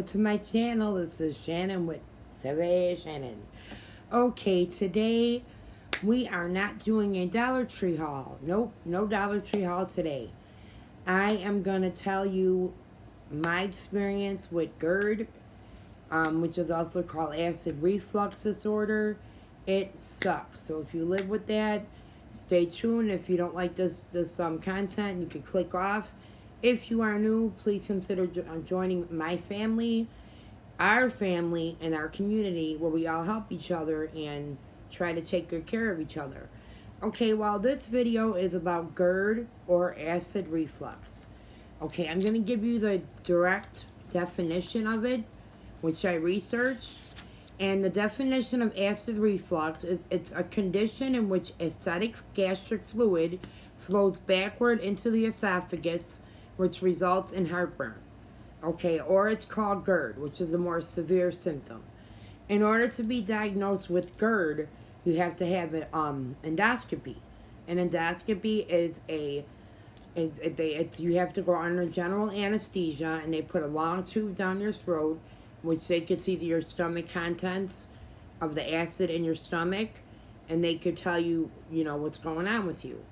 welcome to my channel. This is Shannon with Savage Shannon. Okay, today we are not doing a Dollar Tree haul. Nope, no Dollar Tree haul today. I am going to tell you my experience with GERD, which is also called acid reflux disorder. It sucks. So if you live with that, stay tuned. If you don't like this content, you can click off. If you are new, please consider joining my family, our family, and our community where we all help each other and try to take good care of each other. Okay, well, this video is about GERD or acid reflux. Okay, I'm going to give you the direct definition of it, which I researched. And the definition of acid reflux is it's a condition in which acidic gastric fluid flows backward into the esophagus, which results in heartburn. Okay, or it's called GERD, which is a more severe symptom. In order to be diagnosed with GERD, you have to have an endoscopy. An endoscopy is you have to go under general anesthesia, and they put a long tube down your throat, which they could see your stomach contents of the acid in your stomach, and they could tell you, what's going on with you.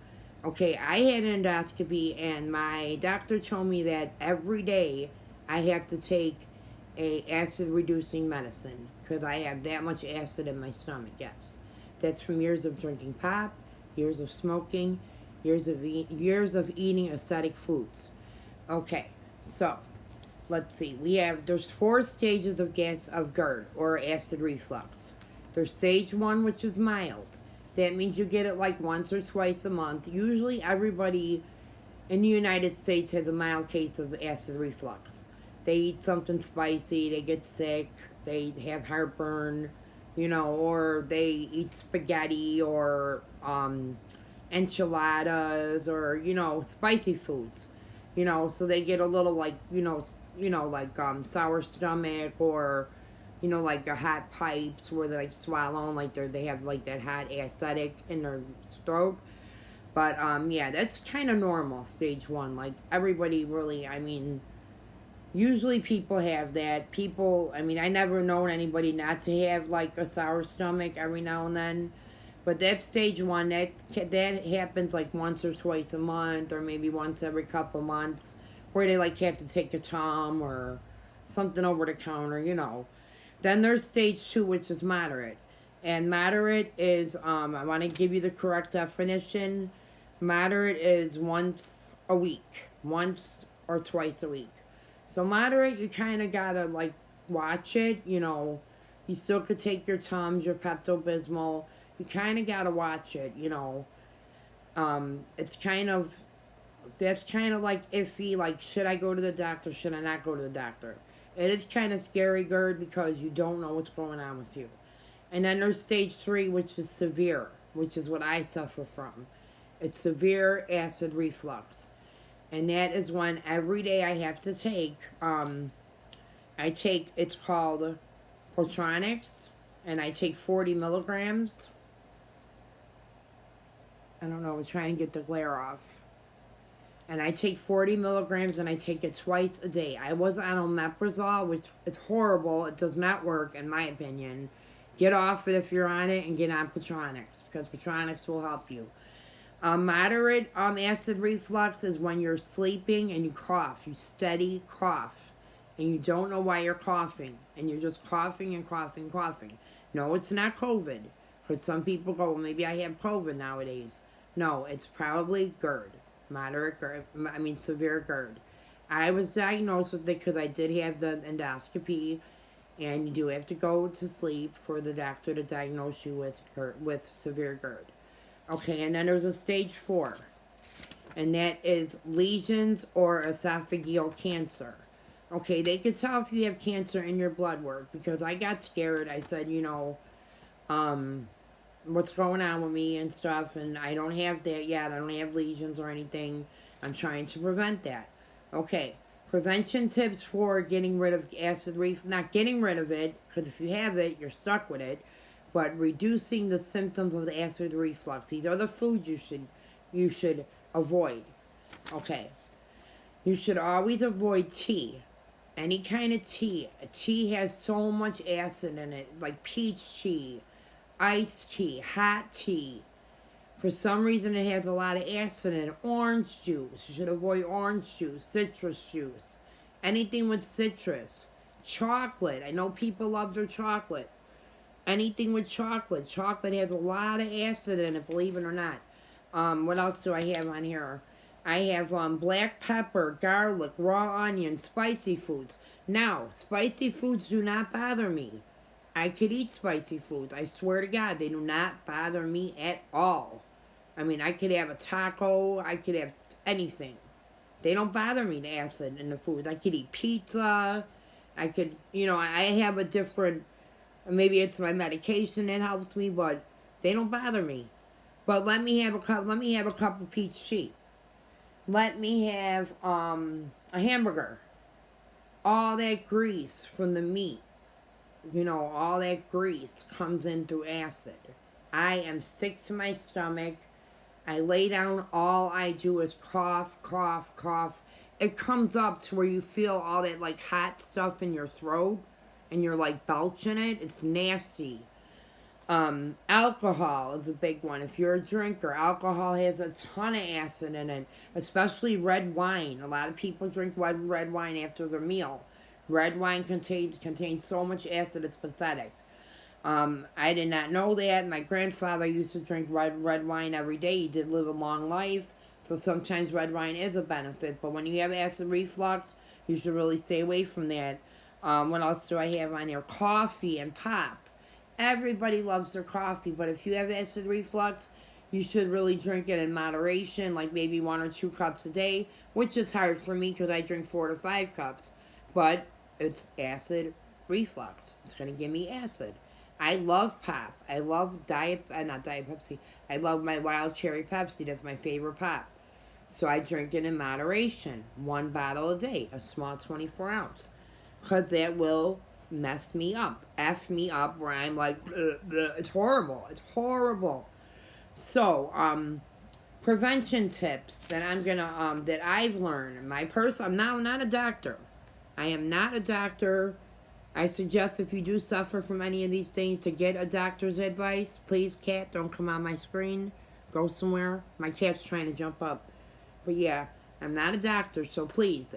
Okay, I had an endoscopy, and my doctor told me that every day I have to take a acid-reducing medicine because I have that much acid in my stomach, yes. That's from years of drinking pop, years of smoking, years of eating acidic foods. Okay, so let's see. There's 4 stages of GERD or acid reflux. There's stage 1, which is mild. That means you get it like once or twice a month. Usually everybody in the United States has a mild case of acid reflux. They eat something spicy, they get sick, they have heartburn, or they eat spaghetti or enchiladas or, spicy foods. So they get a little like, sour stomach or like a hot pipes where they like swallow and like they have like that hot acidic in their throat. But yeah, that's kind of normal, stage 1. Like everybody really, usually people have that. I never known anybody not to have like a sour stomach every now and then. But that's stage 1. That happens like once or twice a month, or maybe once every couple months, where they like have to take a Tom or something over the counter. Then there's stage 2, which is moderate. And moderate is, I want to give you the correct definition. Moderate is once a week, once or twice a week. So moderate, you kind of gotta like watch it. You still could take your Tums, your Pepto-Bismol. You kind of gotta watch it. It's that's kind of like iffy. Like, should I go to the doctor? Should I not go to the doctor? It is kind of scary, GERD, because you don't know what's going on with you. And then there's stage 3, which is severe, which is what I suffer from. It's severe acid reflux. And that is when every day I have to take, it's called Protronics, and I take 40 milligrams. I don't know, I'm trying to get the glare off. And I take 40 milligrams, and I take it twice a day. I was on omeprazole, which is horrible. It does not work, in my opinion. Get off it if you're on it, and get on Protronics, because Protronics will help you. Moderate acid reflux is when you're sleeping and you cough. You steady cough, and you don't know why you're coughing, and you're just coughing and coughing, coughing. No, it's not COVID, because some people go, well, maybe I have COVID nowadays. No, it's probably GERD. Severe GERD. I was diagnosed with it because I did have the endoscopy, and you do have to go to sleep for the doctor to diagnose you with severe GERD. Okay, and then there's a stage 4, and that is lesions or esophageal cancer. Okay, they could tell if you have cancer in your blood work, because I got scared. I said, what's going on with me and stuff, and I don't have that yet. I don't have lesions or anything. I'm trying to prevent that. Okay, prevention tips for getting rid of acid reflux. Not getting rid of it, because if you have it, you're stuck with it, but reducing the symptoms of the acid reflux. These are the foods you should avoid. Okay, you should always avoid tea Any kind of tea. Tea has so much acid in it, like peach tea, iced tea, hot tea. For some reason, it has a lot of acid in it. Orange juice. You should avoid orange juice, citrus juice, anything with citrus. Chocolate. I know people love their chocolate. Anything with chocolate. Chocolate has a lot of acid in it, believe it or not. What else do I have on here? I have black pepper, garlic, raw onion, spicy foods. Now, spicy foods do not bother me. I could eat spicy foods. I swear to God, they do not bother me at all. I mean, I could have a taco. I could have anything. They don't bother me, the acid in the foods. I could eat pizza. I could, I have a different, maybe it's my medication that helps me, but they don't bother me. But let me have a cup of peach tea. Let me have a hamburger. All that grease from the meat, all that grease comes in through acid. I am sick to my stomach. I lay down, all I do is cough, cough, cough. It comes up to where you feel all that like hot stuff in your throat and you're like belching it. It's nasty. Alcohol is a big one. If you're a drinker, alcohol has a ton of acid in it, especially red wine. A lot of people drink red wine after their meal. Red wine contains so much acid, it's pathetic. I did not know that. My grandfather used to drink red wine every day. He did live a long life, so sometimes red wine is a benefit. But when you have acid reflux, you should really stay away from that. What else do I have on here? Coffee and pop. Everybody loves their coffee, but if you have acid reflux, you should really drink it in moderation, like maybe 1 or 2 cups a day, which is hard for me because I drink 4 to 5 cups. But it's acid reflux. It's going to give me acid. I love pop. I love not Diet Pepsi. I love my wild cherry Pepsi. That's my favorite pop. So I drink it in moderation. 1 bottle a day, a small 24 ounce. Because that will mess me up. F me up where I'm like, it's horrible. It's horrible. So, prevention tips that I'm gonna, that I've learned. I'm not a doctor. I am not a doctor. I suggest if you do suffer from any of these things to get a doctor's advice. Please, cat, don't come on my screen. Go somewhere. My cat's trying to jump up. But yeah, I'm not a doctor, so please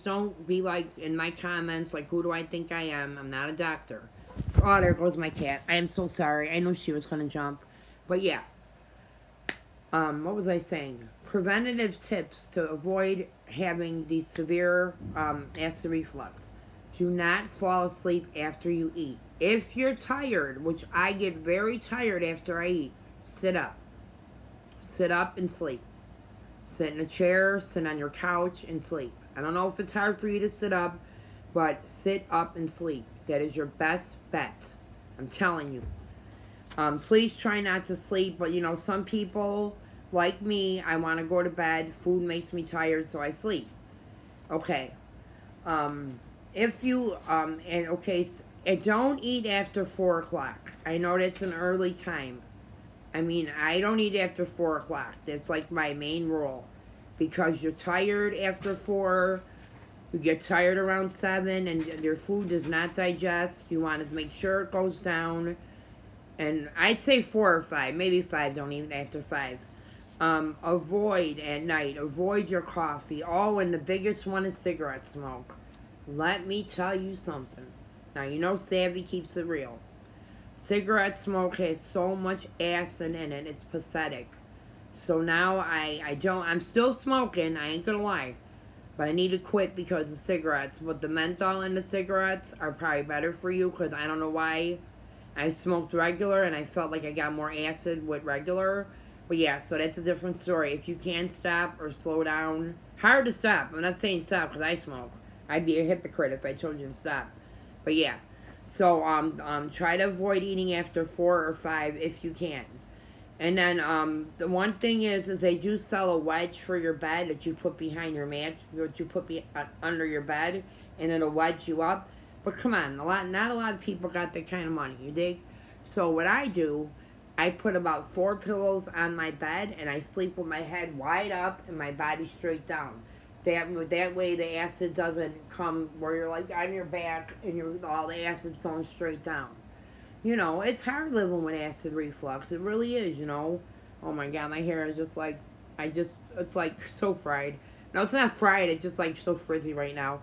don't be like in my comments, like, who do I think I am? I'm not a doctor. Oh, there goes my cat. I am so sorry. I knew she was going to jump. But yeah. What was I saying? Preventative tips to avoid having the severe acid reflux. Do not fall asleep after you eat. If you're tired, which I get very tired after I eat, sit up. Sit up and sleep. Sit in a chair, sit on your couch, and sleep. I don't know if it's hard for you to sit up, but sit up and sleep. That is your best bet. I'm telling you. Please try not to sleep, but some people, like me, I want to go to bed. Food makes me tired, so I sleep. Okay. If you, don't eat after 4 o'clock. I know that's an early time. I mean, I don't eat after 4 o'clock. That's like my main rule. Because you're tired after 4, you get tired around 7, and your food does not digest. You want to make sure it goes down. And I'd say 4 or 5. Maybe 5, don't eat after 5. Avoid at night. Avoid your coffee. Oh, and the biggest one is cigarette smoke. Let me tell you something. Now, Savvy keeps it real. Cigarette smoke has so much acid in it, it's pathetic. So now I'm still smoking, I ain't gonna lie. But I need to quit because of cigarettes. But the menthol in the cigarettes are probably better for you because I don't know why. I smoked regular and I felt like I got more acid with regular. But yeah, so that's a different story. If you can stop or slow down, hard to stop. I'm not saying stop because I smoke. I'd be a hypocrite if I told you to stop. But yeah. So, try to avoid eating after 4 or 5 if you can. And then, the one thing is they do sell a wedge for your bed that you put behind your mat, that you put under your bed, and it'll wedge you up. But come on, not a lot of people got that kind of money, you dig? So what I do, I put about 4 pillows on my bed, and I sleep with my head wide up and my body straight down. That way the acid doesn't come where you're like on your back and all the acid's going straight down. You know, it's hard living with acid reflux. It really is, you know. Oh my god, my hair is just like, it's like so fried. No, it's not fried, it's just like so frizzy right now.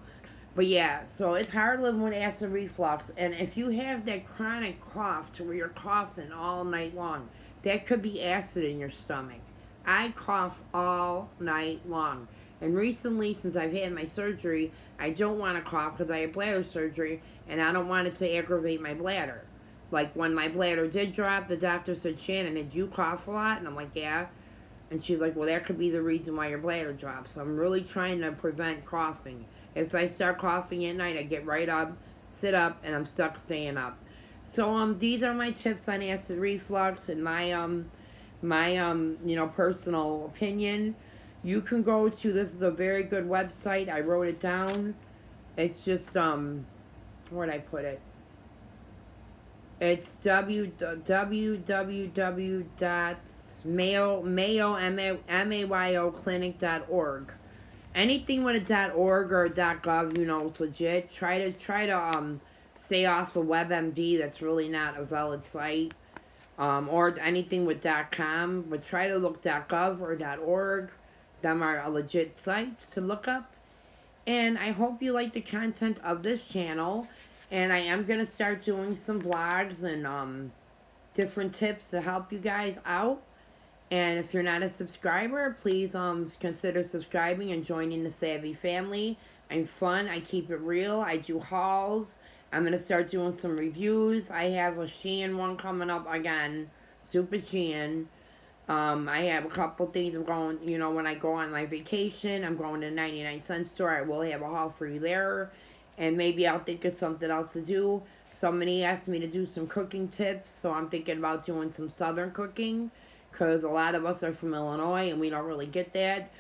But yeah, so it's hard living with acid reflux. And if you have that chronic cough to where you're coughing all night long, that could be acid in your stomach. I cough all night long. And recently, since I've had my surgery, I don't want to cough because I had bladder surgery and I don't want it to aggravate my bladder. Like when my bladder did drop, the doctor said, Shannon, did you cough a lot? And I'm like, yeah. And she's like, well, that could be the reason why your bladder drops. So I'm really trying to prevent coughing. If I start coughing at night, I get right up, sit up, and I'm stuck staying up. So these are my tips on acid reflux and my personal opinion. You can go to, this is a very good website. I wrote it down. It's just where'd I put it? It's www.mayoclinic.org. Anything with a .org or .gov, you know, it's legit. Try to stay off of WebMD. That's really not a valid site. Or anything with .com, but try to look .gov or .org. Them are legit sites to look up. And I hope you like the content of this channel. And I am going to start doing some blogs and different tips to help you guys out. And if you're not a subscriber, please consider subscribing and joining the Savvy family. I'm fun. I keep it real. I do hauls. I'm going to start doing some reviews. I have a Shein one coming up again. Super Shein. I have a couple things I'm going, you know, when I go on my vacation, I'm going to 99-cent store. I will have a haul for you there. And maybe I'll think of something else to do. Somebody asked me to do some cooking tips, so I'm thinking about doing some southern cooking. Because a lot of us are from Illinois and we don't really get that.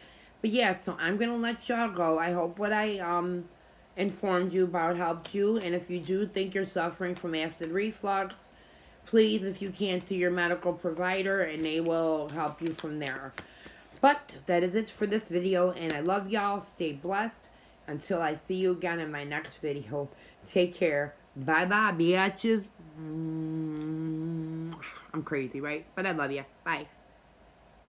But yeah, so I'm going to let y'all go. I hope what I informed you about helped you. And if you do think you're suffering from acid reflux, please, if you can, see your medical provider and they will help you from there. But that is it for this video. And I love y'all. Stay blessed. Until I see you again in my next video. Take care. Bye-bye, bitches. I'm crazy, right? But I love you. Bye.